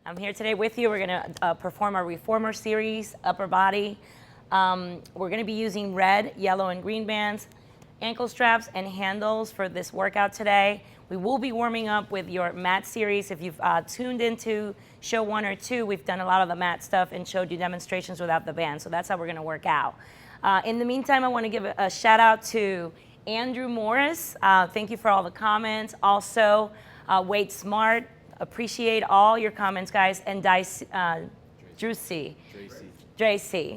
I'm here today with you. We're going to perform our reformer series, upper body. We're going to be using red, yellow, and green bands, ankle straps, and handles for this workout today. We will be warming up with your mat series. If you've tuned into show 1 or 2, we've done a lot of the mat stuff and showed you demonstrations without the band. So that's how we're going to work out. In the meantime, I want to give a shout out to Andrew Morris. Thank you for all the comments. Also, Wade Smart. Appreciate all your comments, guys. And Dracy.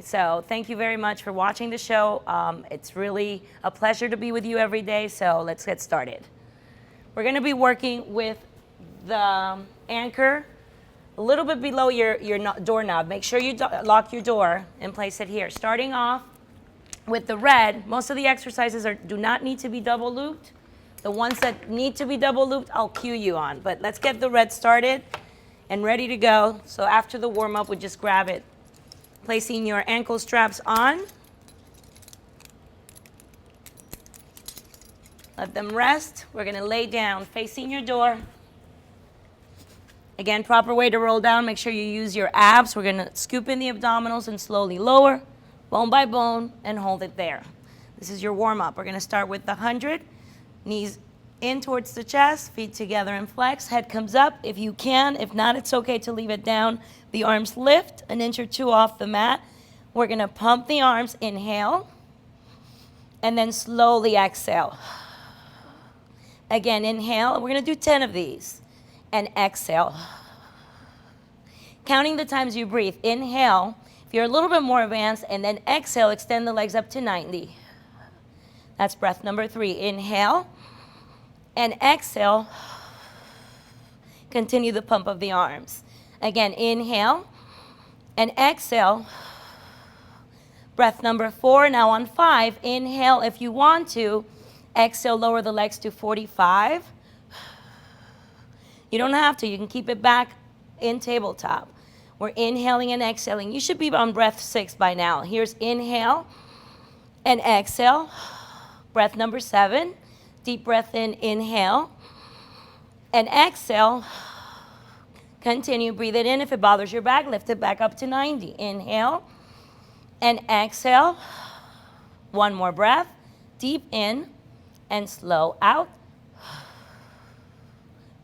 So thank you very much for watching the show. It's really a pleasure to be with you every day. So let's get started. We're going to be working with the anchor a little bit below your doorknob. Make sure you lock your door and place it here. Starting off with the red, most of the exercises do not need to be double looped. The ones that need to be double looped, I'll cue you on. But let's get the red started and ready to go. So after the warm up, we just grab it. Placing your ankle straps on. Let them rest. We're going to lay down facing your door. Again, proper way to roll down. Make sure you use your abs. We're going to scoop in the abdominals and slowly lower, bone by bone, and hold it there. This is your warm up. We're going to start with the 100. Knees in towards the chest, feet together and flex. Head comes up if you can. If not, it's okay to leave it down. The arms lift an inch or two off the mat. We're going to pump the arms. Inhale. And then slowly exhale. Again, inhale. We're going to do 10 of these. And exhale. Counting the times you breathe. Inhale. If you're a little bit more advanced. And then exhale. Extend the legs up to 90. That's breath number 3. Inhale and exhale. Continue the pump of the arms. Again, inhale and exhale. Breath number 4. Now on 5, inhale if you want to. Exhale, lower the legs to 45. You don't have to. You can keep it back in tabletop. We're inhaling and exhaling. You should be on breath 6 by now. Here's inhale and exhale. Breath number 7, deep breath in, inhale, and exhale. Continue, breathe it in. If it bothers your back, lift it back up to 90. Inhale and exhale. One more breath, deep in and slow out.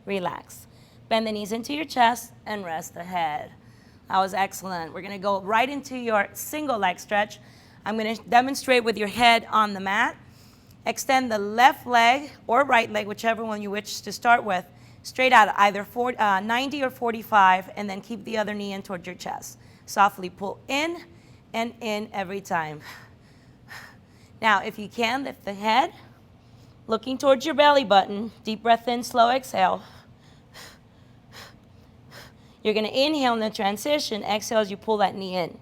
Relax. Bend the knees into your chest and rest the head. That was excellent. We're going to go right into your single leg stretch. I'm going to demonstrate with your head on the mat. Extend the left leg or right leg, whichever one you wish to start with, straight out, either 90 or 45, and then keep the other knee in towards your chest. Softly pull in and in every time. Now, if you can, lift the head, looking towards your belly button. Deep breath in, slow exhale. You're going to inhale in the transition. Exhale as you pull that knee in.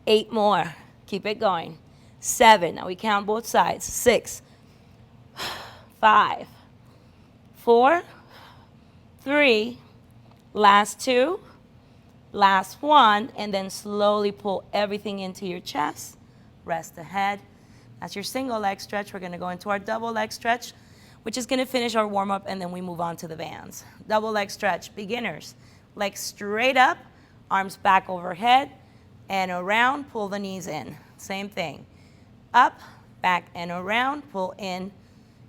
8 more. Keep it going. 7. Now we count both sides. 6. 5, 4, 3, last 2, last 1, and then slowly pull everything into your chest. Rest the head. That's your single leg stretch. We're going to go into our double leg stretch, which is going to finish our warm up, and then we move on to the bands. Double leg stretch, beginners. Legs straight up, arms back overhead, and around, pull the knees in. Same thing. Up, back, and around, pull in.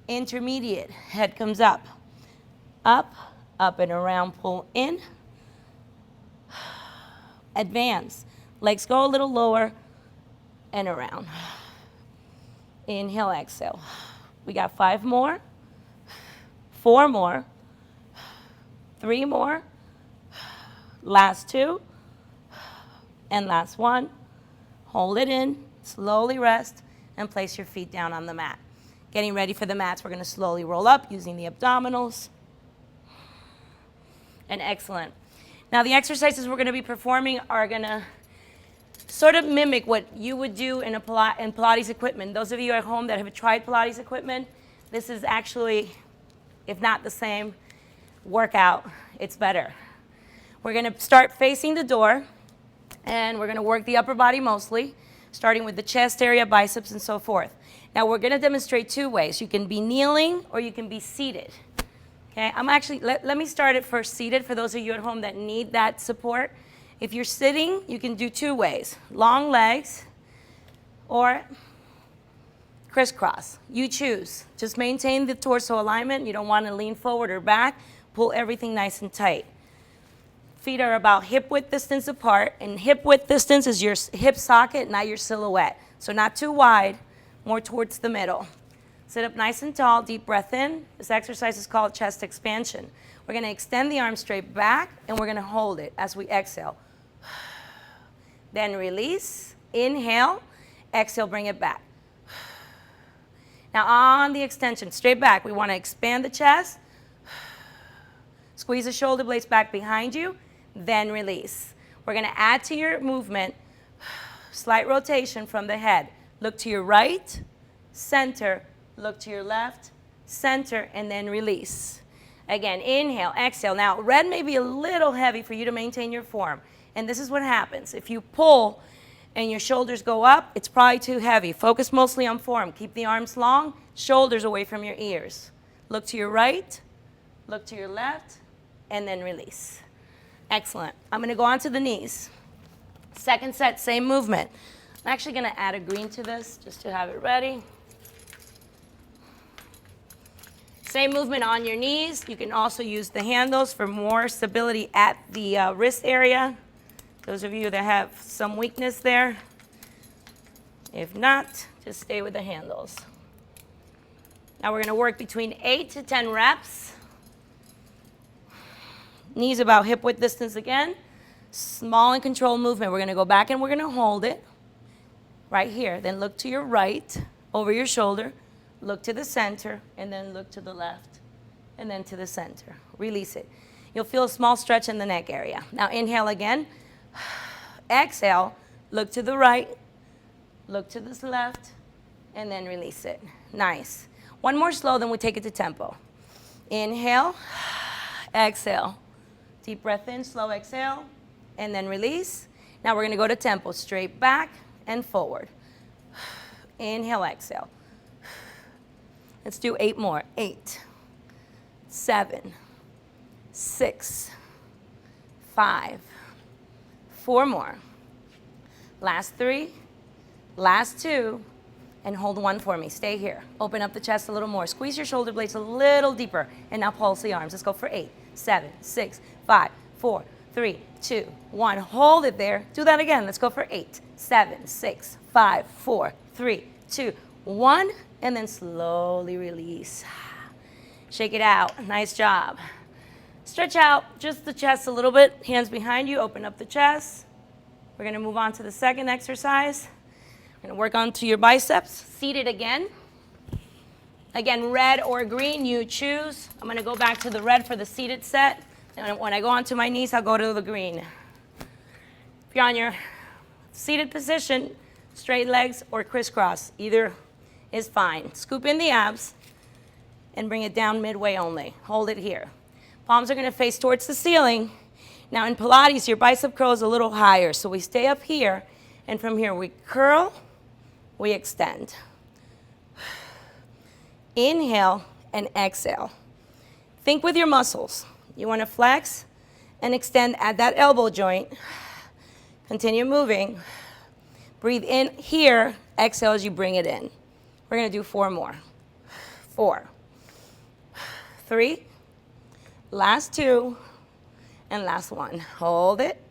Intermediate, head comes up, up and around, pull in. Advance, legs go a little lower and around. Inhale, exhale. We got 5 more, 4 more, 3 more, last 2, and last 1. Hold it in, slowly rest, and place your feet down on the mat. Getting ready for the mats, we're going to slowly roll up using the abdominals. And excellent. Now the exercises we're going to be performing are going to sort of mimic what you would do in Pilates equipment. Those of you at home that have tried Pilates equipment, this is actually, if not the same workout, it's better. We're going to start facing the door, and we're going to work the upper body mostly, starting with the chest area, biceps, and so forth. Now we're going to demonstrate 2 ways. You can be kneeling or you can be seated. Okay, I'm actually, let me start it first seated for those of you at home that need that support. If you're sitting, you can do two ways, long legs or crisscross. You choose. Just maintain the torso alignment. You don't want to lean forward or back. Pull everything nice and tight. Feet are about hip width distance apart, and hip width distance is your hip socket, not your silhouette. So not too wide, more towards the middle. Sit up nice and tall, deep breath in. This exercise is called chest expansion. We're going to extend the arm straight back, and we're going to hold it as we exhale. Then release, inhale, exhale, bring it back. Now on the extension, straight back, we want to expand the chest. Squeeze the shoulder blades back behind you, then release. We're going to add to your movement, slight rotation from the head. Look to your right, center, look to your left, center, and then release. Again, inhale, exhale. Now, red may be a little heavy for you to maintain your form. And this is what happens. If you pull and your shoulders go up, it's probably too heavy. Focus mostly on form. Keep the arms long, shoulders away from your ears. Look to your right, look to your left, and then release. Excellent. I'm going to go on to the knees. Second set, same movement. I'm actually going to add a green to this just to have it ready. Same movement on your knees. You can also use the handles for more stability at the wrist area. Those of you that have some weakness there. If not, just stay with the handles. Now we're going to work between 8 to 10 reps. Knees about hip width distance again. Small and controlled movement. We're going to go back and we're going to hold it right here. Then look to your right, over your shoulder. Look to the center, and then look to the left, and then to the center. Release it. You'll feel a small stretch in the neck area. Now inhale again. Exhale, look to the right, look to the left, and then release it. Nice. One more slow, then we take it to tempo. Inhale, exhale. Deep breath in, slow exhale, and then release. Now we're going to go to tempo, straight back and forward. Inhale, exhale. Let's do 8 more. 8, 7, 6, 5, 4 more. Last 3, last 2, and hold 1 for me. Stay here. Open up the chest a little more. Squeeze your shoulder blades a little deeper, and now pulse the arms. Let's go for 8, 7, 6, 5, 4, 3, 2, 1. Hold it there. Do that again. Let's go for 8, 7, 6, 5, 4, 3, 2, 1. And then slowly release. Shake it out. Nice job. Stretch out just the chest a little bit. Hands behind you. Open up the chest. We're going to move on to the second exercise. We're going to work onto your biceps. Seated again. Again, red or green, you choose. I'm going to go back to the red for the seated set. And when I go onto my knees, I'll go to the green. If you're on your seated position, straight legs or crisscross, either is fine. Scoop in the abs and bring it down midway only. Hold it here. Palms are going to face towards the ceiling. Now in Pilates, your bicep curl is a little higher, so we stay up here, and from here we curl, we extend. Inhale and exhale. Think with your muscles. You want to flex and extend at that elbow joint. Continue moving. Breathe in here, exhale as you bring it in. We're going to do 4 more. 4, 3, last 2, and last 1. Hold it,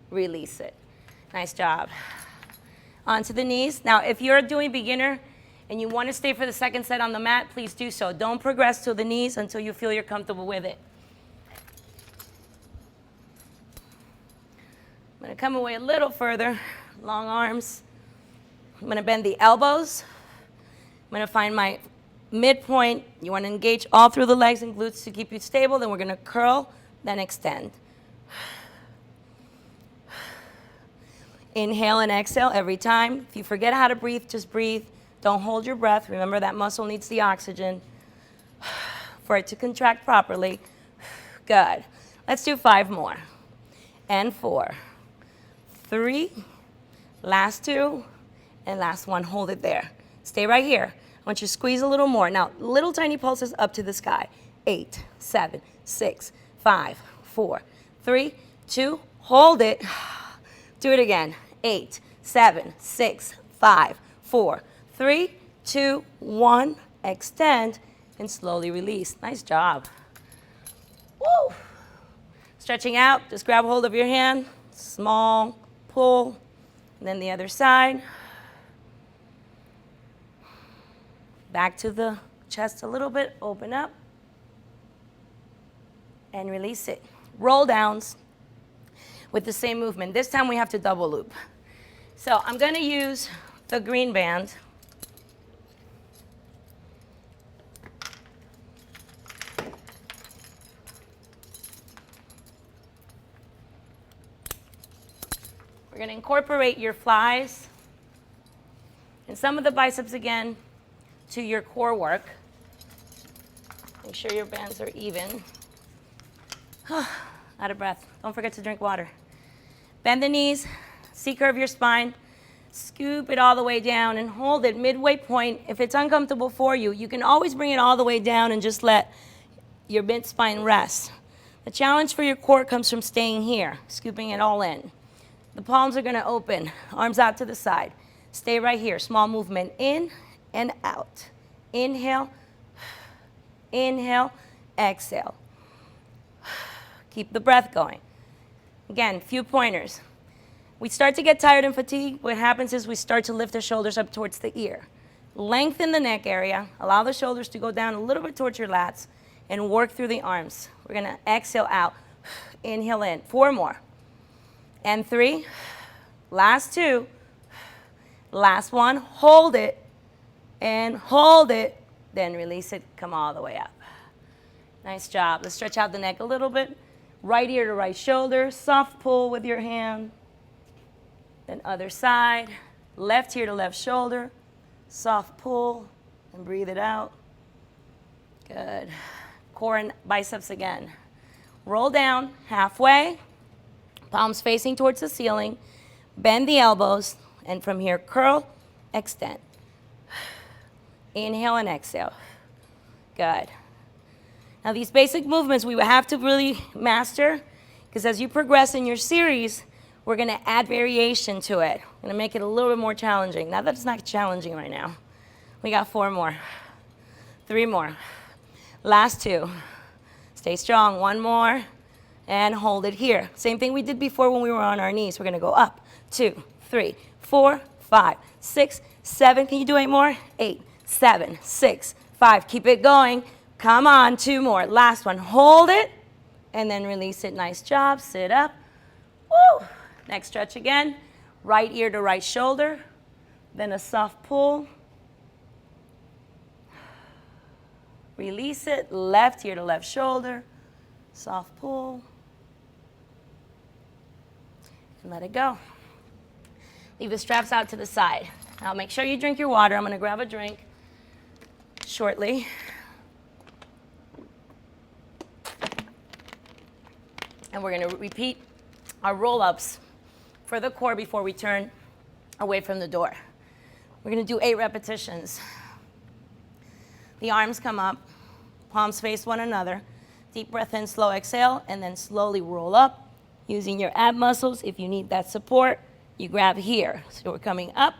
release it. Nice job. Onto the knees. Now, if you're doing beginner and you want to stay for the second set on the mat, please do so. Don't progress to the knees until you feel you're comfortable with it. I'm going to come away a little further. Long arms. I'm going to bend the elbows. I'm going to find my midpoint. You want to engage all through the legs and glutes to keep you stable. Then we're going to curl, then extend. Inhale and exhale every time. If you forget how to breathe, just breathe. Don't hold your breath. Remember that muscle needs the oxygen for it to contract properly. Good. Let's do 5 more. And 4, 3, last 2, and last 1. Hold it there. Stay right here. I want you to squeeze a little more. Now, little tiny pulses up to the sky. 8, 7, 6, 5, 4, 3, 2, hold it. Do it again. 8, 7, 6, 5, 4, 3, 2, 1. Extend and slowly release. Nice job. Woo! Stretching out, just grab hold of your hand, small pull, and then the other side. Back to the chest a little bit, open up, and release it. Roll downs with the same movement. This time we have to double loop. So I'm going to use the green band. We're going to incorporate your flies and some of the biceps again to your core work. Make sure your bands are even. Out of breath. Don't forget to drink water. Bend the knees, C-curve your spine, scoop it all the way down and hold it midway point. If it's uncomfortable for you, you can always bring it all the way down and just let your mid spine rest. The challenge for your core comes from staying here, scooping it all in. The palms are going to open, arms out to the side. Stay right here, small movement in and out. Inhale, inhale, exhale. Keep the breath going. Again, few pointers. We start to get tired and fatigued. What happens is we start to lift the shoulders up towards the ear. Lengthen the neck area. Allow the shoulders to go down a little bit towards your lats and work through the arms. We're going to exhale out. Inhale in. 4 more. And 3. Last 2. Last 1. Hold it. And hold it. Then release it. Come all the way up. Nice job. Let's stretch out the neck a little bit. Right ear to right shoulder. Soft pull with your hand. Then other side. Left ear to left shoulder. Soft pull. And breathe it out. Good. Core and biceps again. Roll down halfway. Palms facing towards the ceiling. Bend the elbows. And from here, curl, extend. Inhale and exhale. Good. Now these basic movements we will have to really master because as you progress in your series, we're going to add variation to it. We're going to make it a little bit more challenging. Not that it's not challenging right now. We got 4 more. 3 more. Last 2. Stay strong. 1 more. And hold it here. Same thing we did before when we were on our knees. We're going to go up. 2, 3, 4, 5, 6, 7. Can you do 8 more? 8, 7, 6, 5. Keep it going. Come on, 2 more. Last one. Hold it, and then release it. Nice job. Sit up. Woo! Next stretch again. Right ear to right shoulder. Then a soft pull. Release it. Left ear to left shoulder. Soft pull. And let it go. Leave the straps out to the side. Now make sure you drink your water. I'm going to grab a drink shortly. And we're going to repeat our roll-ups for the core before we turn away from the door. We're going to do 8 repetitions. The arms come up, palms face one another. Deep breath in, slow exhale, and then slowly roll up. Using your ab muscles, if you need that support, you grab here. So we're coming up,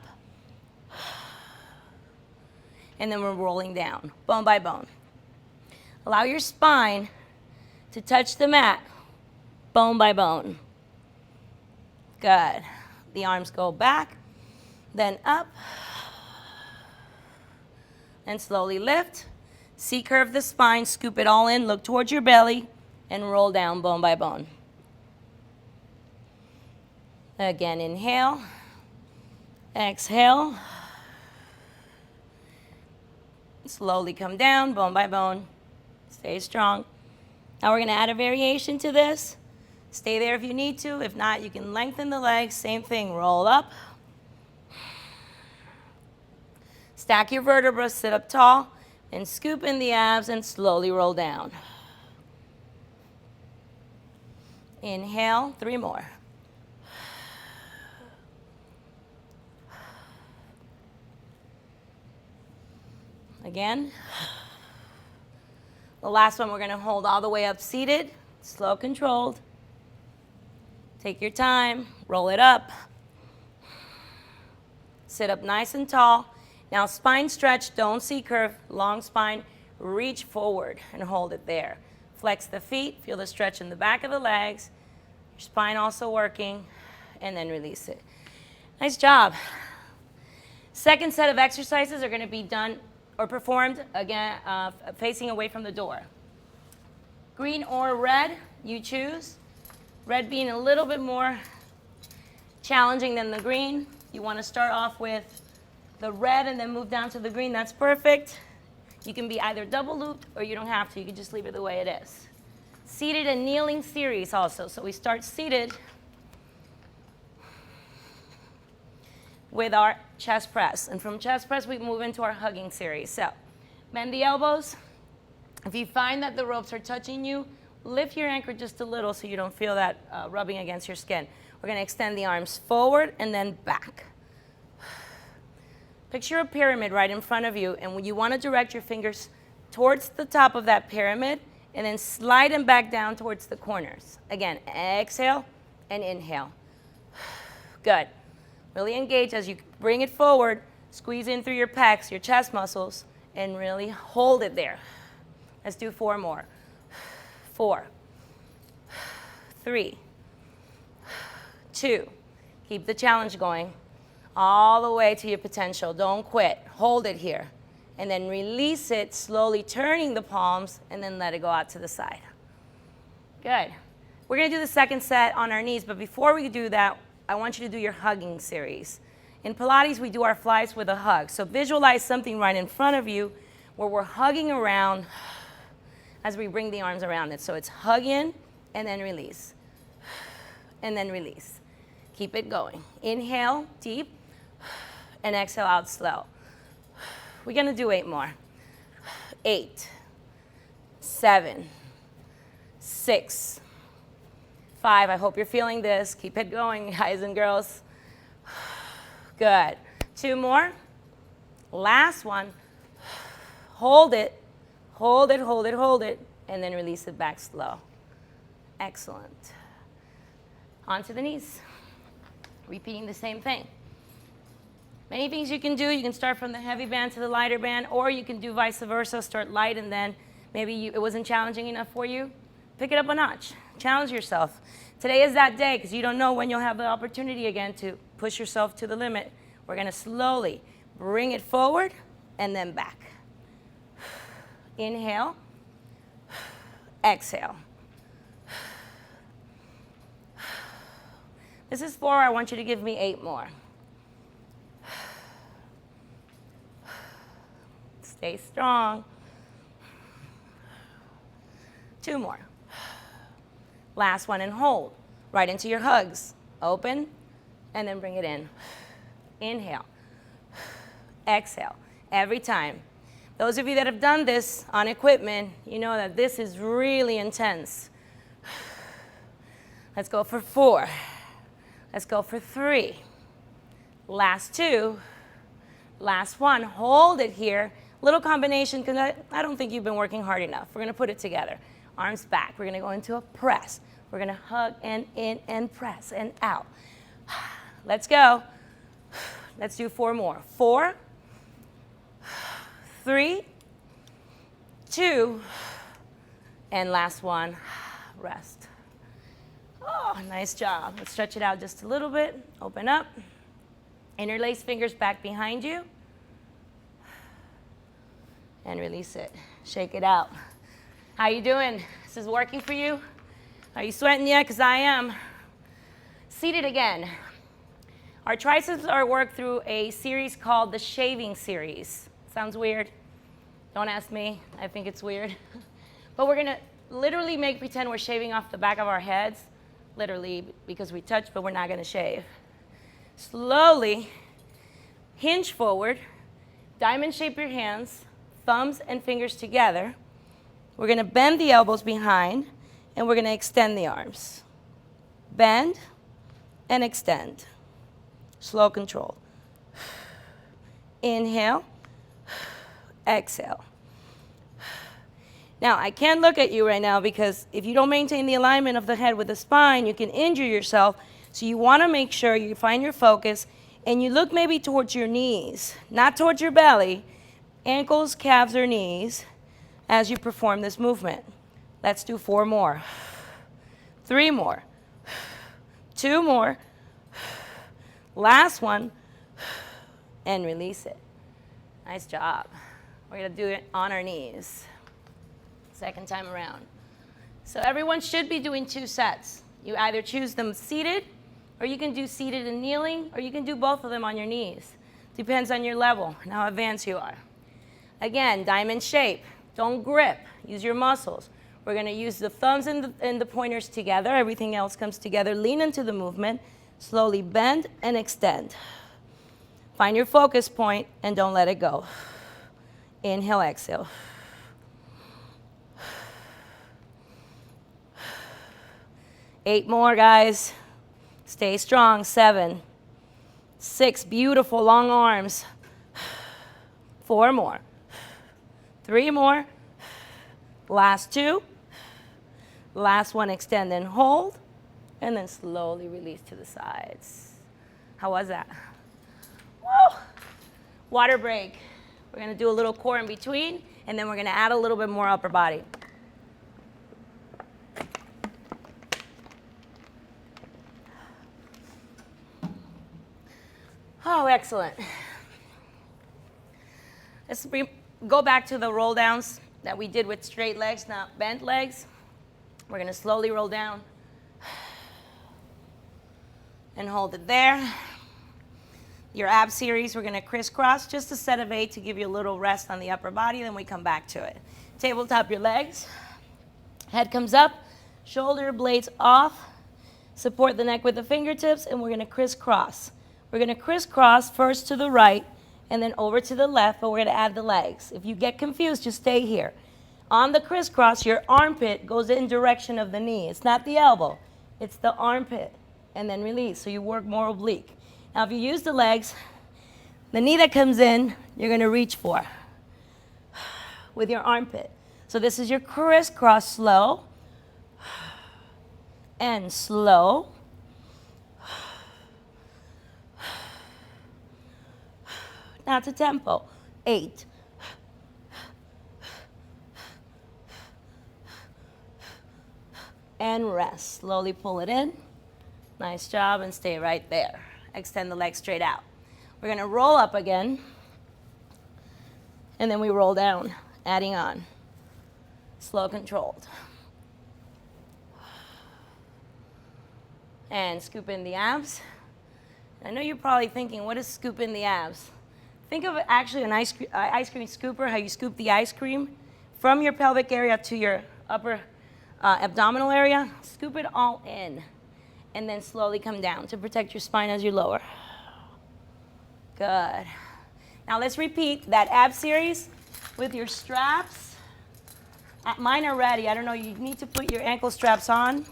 and then we're rolling down, bone by bone. Allow your spine to touch the mat. Bone by bone. Good. The arms go back, then up, and slowly lift. C-curve the spine, scoop it all in, look towards your belly, and roll down bone by bone. Again, inhale, exhale. Slowly come down, bone by bone. Stay strong. Now we're going to add a variation to this. Stay there if you need to. If not, you can lengthen the legs. Same thing. Roll up. Stack your vertebrae. Sit up tall. And scoop in the abs and slowly roll down. Inhale. 3 more. Again. The last one, we're going to hold all the way up seated, slow controlled. Take your time, roll it up. Sit up nice and tall. Now spine stretch, don't C curve, long spine, reach forward and hold it there. Flex the feet, feel the stretch in the back of the legs. Your spine also working, and then release it. Nice job. Second set of exercises are going to be done or performed again facing away from the door. Green or red, you choose. Red being a little bit more challenging than the green. You want to start off with the red and then move down to the green. That's perfect. You can be either double looped or you don't have to. You can just leave it the way it is. Seated and kneeling series also. So we start seated with our chest press. And from chest press, we move into our hugging series. So bend the elbows. If you find that the ropes are touching you, lift your anchor just a little so you don't feel that rubbing against your skin. We're going to extend the arms forward and then back. Picture a pyramid right in front of you, and you want to direct your fingers towards the top of that pyramid and then slide them back down towards the corners. Again, exhale and inhale. Good. Really engage as you bring it forward, squeeze in through your pecs, your chest muscles, and really hold it there. Let's do 4 more. 4, 3, 2. Keep the challenge going all the way to your potential. Don't quit. Hold it here. And then release it, slowly turning the palms, and then let it go out to the side. Good. We're going to do the second set on our knees, but before we do that, I want you to do your hugging series. In Pilates, we do our flies with a hug. So visualize something right in front of you where we're hugging around as we bring the arms around it. So it's hug in and then release. And then release. Keep it going. Inhale deep and exhale out slow. We're going to do 8 more. 8, 7, 6, 5. I hope you're feeling this. Keep it going, guys and girls. Good. 2 more. Last one. Hold it. Hold it, hold it, hold it, and then release it back slow. Excellent. Onto the knees. Repeating the same thing. Many things you can do. You can start from the heavy band to the lighter band, or you can do vice versa. Start light, and then maybe it wasn't challenging enough for you. Pick it up a notch. Challenge yourself. Today is that day, because you don't know when you'll have the opportunity again to push yourself to the limit. We're going to slowly bring it forward and then back. Inhale, exhale. This is 4. I want you to give me 8 more. Stay strong. 2 more. Last one, and hold. Right into your hugs. Open, and then bring it in. Inhale. Exhale. Every time. Those of you that have done this on equipment, you know that this is really intense. Let's go for 4. Let's go for 3. Last 2. Last 1. Hold it here. Little combination, because I don't think you've been working hard enough. We're going to put it together. Arms back. We're going to go into a press. We're going to hug and in and press and out. Let's go. Let's do 4 more. 4, 3, 2, and last one, rest. Oh, nice job. Let's stretch it out just a little bit. Open up. Interlace fingers back behind you. And release it. Shake it out. How you doing? This is working for you? Are you sweating yet? Because I am. Seated again. Our triceps are worked through a series called the shaving series. Sounds weird? Don't ask me. I think it's weird. But we're going to literally pretend we're shaving off the back of our heads. Literally, because we touch, but we're not going to shave. Slowly hinge forward. Diamond shape your hands. Thumbs and fingers together. We're going to bend the elbows behind, and we're going to extend the arms. Bend and extend. Slow control. Inhale. Exhale. Now, I can't look at you right now because if you don't maintain the alignment of the head with the spine, you can injure yourself. So you want to make sure you find your focus and you look maybe towards your knees, not towards your belly, ankles, calves, or knees as you perform this movement. Let's do 4 more, 3 more, 2 more, last one, and release it. Nice job. We're going to do it on our knees. Second time around. So everyone should be doing 2 sets. You either choose them seated, or you can do seated and kneeling, or you can do both of them on your knees. Depends on your level and how advanced you are. Again, diamond shape. Don't grip. Use your muscles. We're going to use the thumbs and the pointers together. Everything else comes together. Lean into the movement. Slowly bend and extend. Find your focus point and don't let it go. Inhale, exhale. 8 more, guys. Stay strong. 7, 6, beautiful long arms. 4 more. 3 more. Last 2. Last one, extend and hold. And then slowly release to the sides. How was that? Woo! Water break. We're going to do a little core in between, and then we're going to add a little bit more upper body. Oh, excellent. Let's go back to the roll downs that we did with straight legs, not bent legs. We're going to slowly roll down and hold it there. Your ab series, we're going to crisscross, just a set of 8 to give you a little rest on the upper body, then we come back to it. Tabletop your legs. Head comes up, shoulder blades off. Support the neck with the fingertips, and we're going to crisscross. We're going to crisscross first to the right and then over to the left, but we're going to add the legs. If you get confused, just stay here. On the crisscross, your armpit goes in direction of the knee. It's not the elbow. It's the armpit. And then release, so you work more oblique. Now, if you use the legs, the knee that comes in, you're going to reach for with your armpit. So this is your crisscross, slow and slow. Now to tempo. 8. And rest. Slowly pull it in. Nice job, and stay right there. Extend the legs straight out. We're going to roll up again. And then we roll down, adding on. Slow, controlled. And scoop in the abs. I know you're probably thinking, what is scoop in the abs? Think of it actually an ice cream scooper, how you scoop the ice cream from your pelvic area to your upper abdominal area. Scoop it all in, and then slowly come down to protect your spine as you lower. Good. Now let's repeat that ab series with your straps. Mine are ready. I don't know, you need to put your ankle straps on.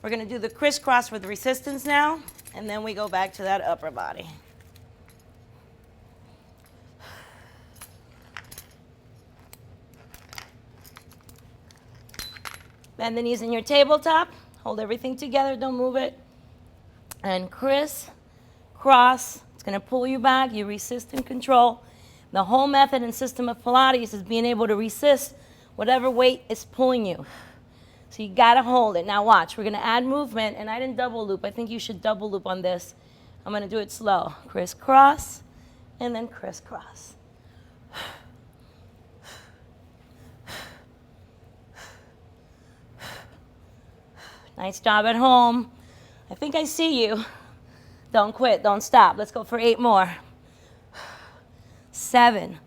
We're going to do the crisscross with resistance now, and then we go back to that upper body. Bend the knees in your tabletop. Hold everything together. Don't move it. And cross. It's going to pull you back. You resist and control. The whole method and system of Pilates is being able to resist whatever weight is pulling you. So you got to hold it. Now watch. We're going to add movement. And I didn't double loop. I think you should double loop on this. I'm going to do it slow. Crisscross. And then crisscross. Nice job at home. I think I see you. Don't quit. Don't stop. Let's go for 8 more. 7,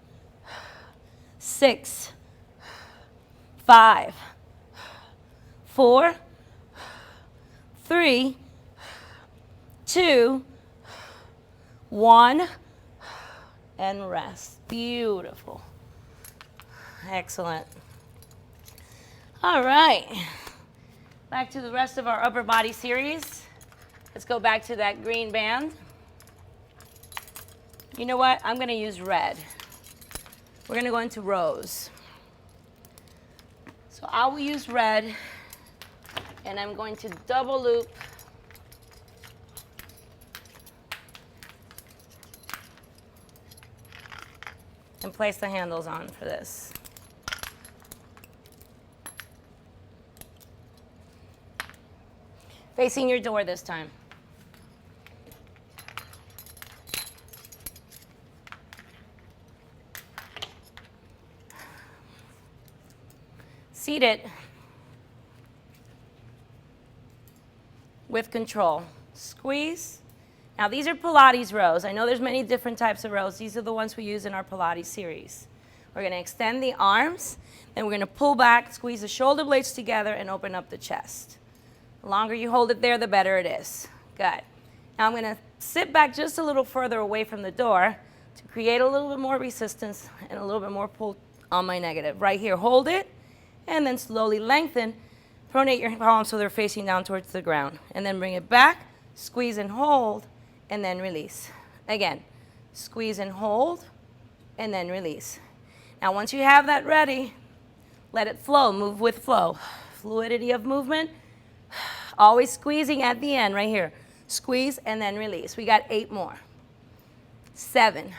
6, 5, 4, 3, 2, 1, and rest. Beautiful. Excellent. All right. Back to the rest of our upper body series. Let's go back to that green band. You know what? I'm going to use red. We're going to go into rows. So I will use red, and I'm going to double loop and place the handles on for this. Facing your door this time. Seat it with control. Squeeze. Now these are Pilates rows. I know there's many different types of rows. These are the ones we use in our Pilates series. We're going to extend the arms, then we're going to pull back, squeeze the shoulder blades together, and open up the chest. The longer you hold it there, the better it is. Good. Now I'm going to sit back just a little further away from the door to create a little bit more resistance and a little bit more pull on my negative. Right here, hold it, and then slowly lengthen. Pronate your palms so they're facing down towards the ground. And then bring it back, squeeze and hold, and then release. Again, squeeze and hold, and then release. Now once you have that ready, let it flow, move with flow. Fluidity of movement, always squeezing at the end right here. Squeeze and then release. We got 8 more. 7.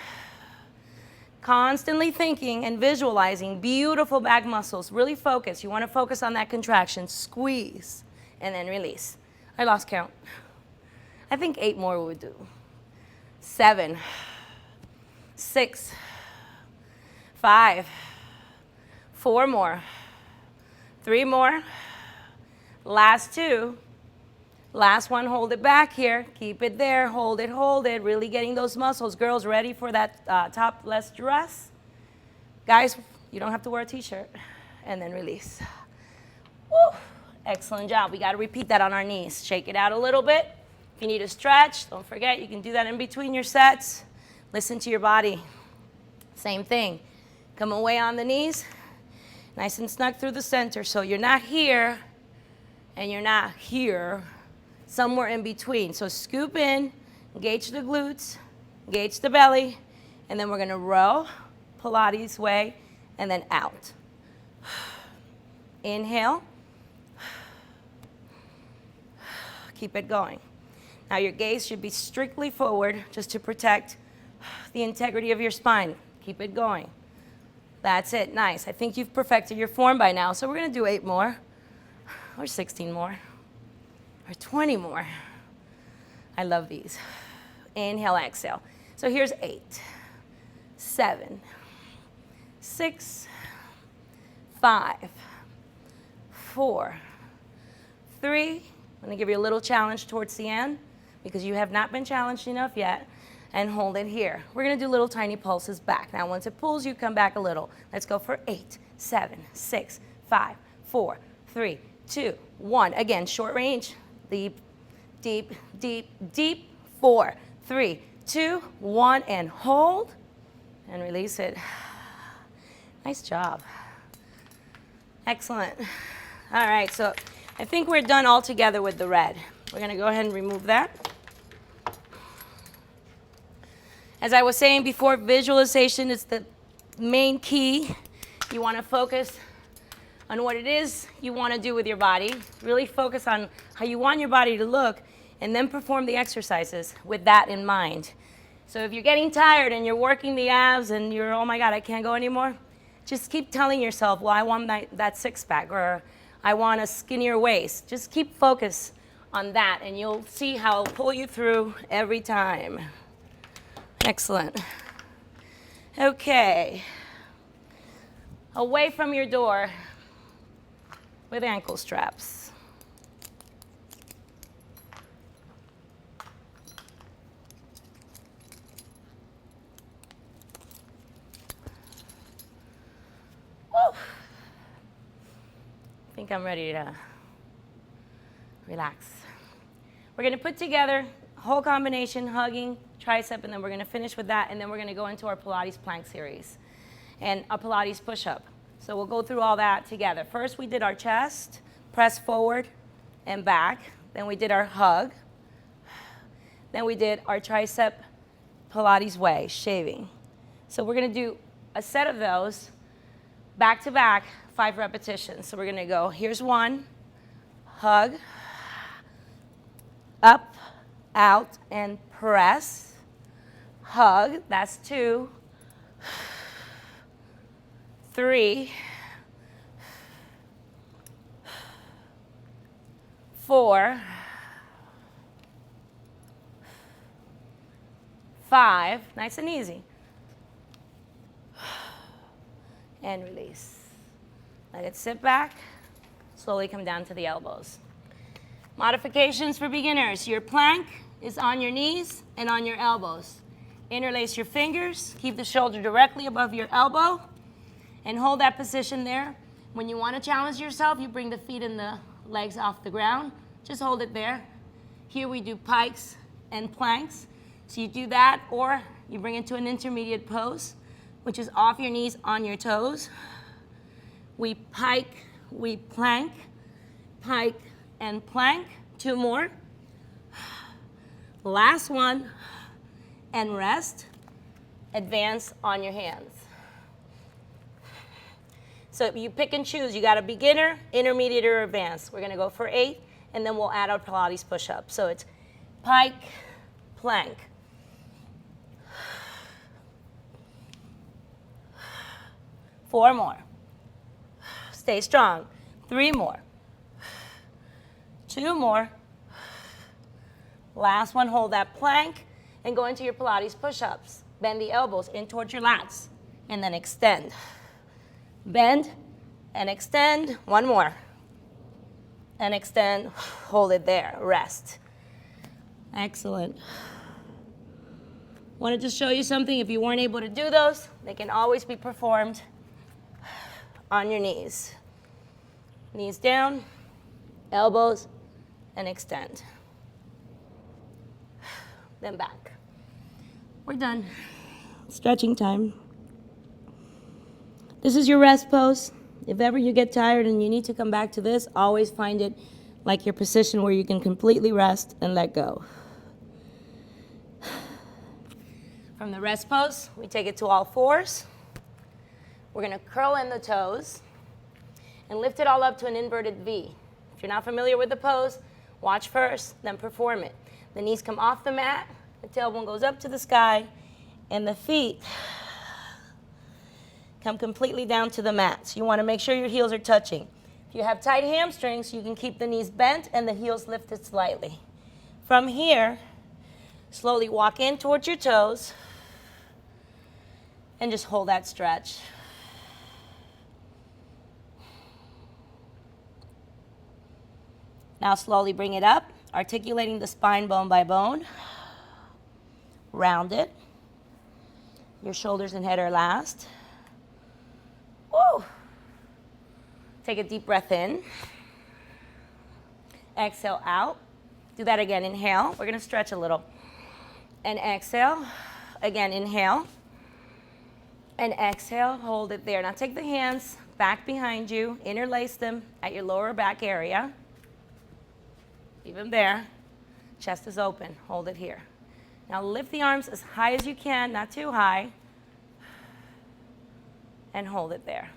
Constantly thinking and visualizing beautiful back muscles. Really focus. You want to focus on that contraction. Squeeze and then release. I lost count. I think 8 more would do. 7, 6, 5, 4 more, 3 more, last 2, last one, hold it back here, keep it there, hold it, really getting those muscles. Girls, ready for that topless dress? Guys, you don't have to wear a t-shirt, and then release. Woo. Excellent job. We got to repeat that on our knees. Shake it out a little bit. If you need a stretch, don't forget, you can do that in between your sets. Listen to your body. Same thing. Come away on the knees, nice and snug through the center. So you're not here, and you're not here, somewhere in between. So scoop in, engage the glutes, engage the belly, and then we're going to row, Pilates way, and then out. Inhale. Keep it going. Now your gaze should be strictly forward just to protect the integrity of your spine. Keep it going. That's it. Nice. I think you've perfected your form by now. So we're going to do 8 more, or 16 more, or 20 more. I love these. Inhale, exhale. So here's 8, 7, 6, 5, 4, 3. I'm going to give you a little challenge towards the end because you have not been challenged enough yet. And hold it here. We're going to do little tiny pulses back. Now, once it pulls, you come back a little. Let's go for 8, 7, 6, 5, 4, 3, 2, 1. Again, short range. Deep, deep, deep, deep. 4, 3, 2, 1, and hold. And release it. Nice job. Excellent. All right, so I think we're done all together with the red. We're going to go ahead and remove that. As I was saying before, visualization is the main key. You want to focus on what it is you want to do with your body. Really focus on how you want your body to look, and then perform the exercises with that in mind. So if you're getting tired and you're working the abs and you're, oh my God, I can't go anymore, just keep telling yourself, well, I want that six-pack, or I want a skinnier waist. Just keep focus on that, and you'll see how it'll pull you through every time. Excellent. Okay. Away from your door with ankle straps. Woo. I think I'm ready to relax. We're going to put together a whole combination, hugging, tricep, and then we're going to finish with that, and then we're going to go into our Pilates plank series and a Pilates push-up. So we'll go through all that together. First, we did our chest, press forward and back. Then we did our hug. Then we did our tricep Pilates way, shaving. So we're going to do a set of those back to back 5 repetitions. So we're gonna go, here's 1, hug, up, out, and press. Hug, that's 2, 3, 4, 5, nice and easy. And release. Let it sit back, slowly come down to the elbows. Modifications for beginners. Your plank is on your knees and on your elbows. Interlace your fingers, keep the shoulder directly above your elbow, and hold that position there. When you want to challenge yourself, you bring the feet and the legs off the ground. Just hold it there. Here we do pikes and planks. So you do that, or you bring it to an intermediate pose, which is off your knees, on your toes. We pike, we plank, pike and plank. 2 more. Last one, and rest. Advance on your hands. So you pick and choose. You got a beginner, intermediate, or advanced. We're gonna go for 8, and then we'll add our Pilates push-up. So it's pike, plank. Four more. Stay strong. 3 more. 2 more. Last one, hold that plank and go into your Pilates push-ups. Bend the elbows in towards your lats and then extend. Bend and extend. 1 more. And extend. Hold it there. Rest. Excellent. Wanted to show you something. If you weren't able to do those, they can always be performed on your knees. Knees down, elbows, and extend. Then back. We're done. Stretching time. This is your rest pose. If ever you get tired and you need to come back to this, always find it like your position where you can completely rest and let go. From the rest pose, we take it to all 4s. We're gonna curl in the toes and lift it all up to an inverted V. If you're not familiar with the pose, watch first, then perform it. The knees come off the mat, the tailbone goes up to the sky, and the feet come completely down to the mat. So you wanna make sure your heels are touching. If you have tight hamstrings, you can keep the knees bent and the heels lifted slightly. From here, slowly walk in towards your toes and just hold that stretch. Now slowly bring it up, articulating the spine bone by bone. Round it. Your shoulders and head are last. Woo! Take a deep breath in. Exhale out. Do that again. Inhale. We're going to stretch a little. And exhale. Again, inhale. And exhale. Hold it there. Now take the hands back behind you. Interlace them at your lower back area. Even there. Chest is open. Hold it here. Now lift the arms as high as you can, not too high. And hold it there.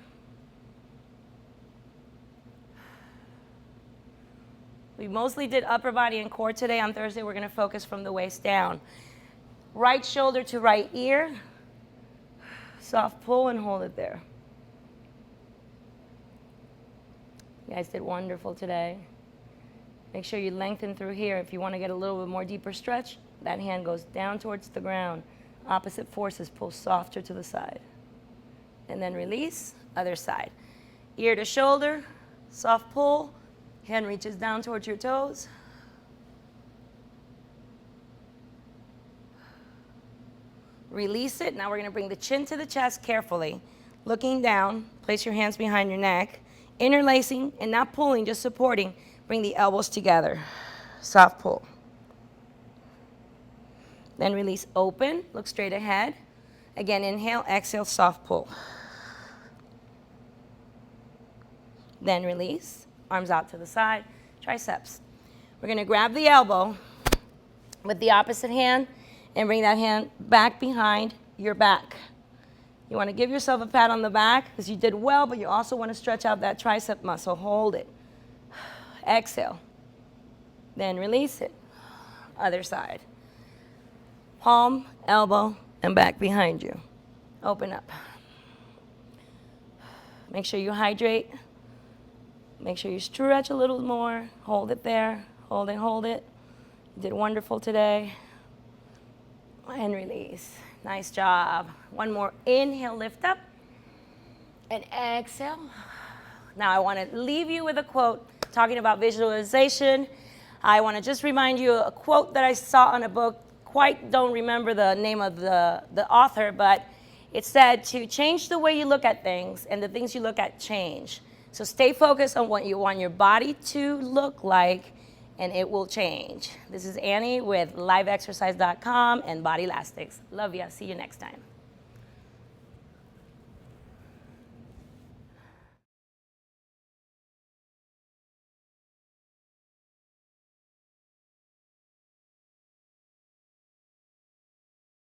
We mostly did upper body and core today. On Thursday, we're going to focus from the waist down. Right shoulder to right ear. Soft pull and hold it there. You guys did wonderful today. Make sure you lengthen through here. If you want to get a little bit more deeper stretch, that hand goes down towards the ground. Opposite forces, pull softer to the side. And then release, other side. Ear to shoulder, soft pull. Hand reaches down towards your toes. Release it. Now we're going to bring the chin to the chest carefully. Looking down, place your hands behind your neck. Interlacing and not pulling, just supporting. Bring the elbows together. Soft pull. Then release, open. Look straight ahead. Again, inhale, exhale, soft pull. Then release. Arms out to the side. Triceps. We're going to grab the elbow with the opposite hand and bring that hand back behind your back. You want to give yourself a pat on the back because you did well, but you also want to stretch out that tricep muscle. Hold it. Exhale. Then release it. Other side. Palm, elbow, and back behind you. Open up. Make sure you hydrate. Make sure you stretch a little more. Hold it there. Hold it, hold it. You did wonderful today. And release. Nice job. One more. Inhale, lift up. And exhale. Now I want to leave you with a quote talking about visualization. I want to just remind you a quote that I saw on a book. Quite don't remember the name of the author, but it said to change the way you look at things, and the things you look at change. So stay focused on what you want your body to look like, and it will change. This is Annie with liveexercise.com and Bodylastics. Love ya. See you next time.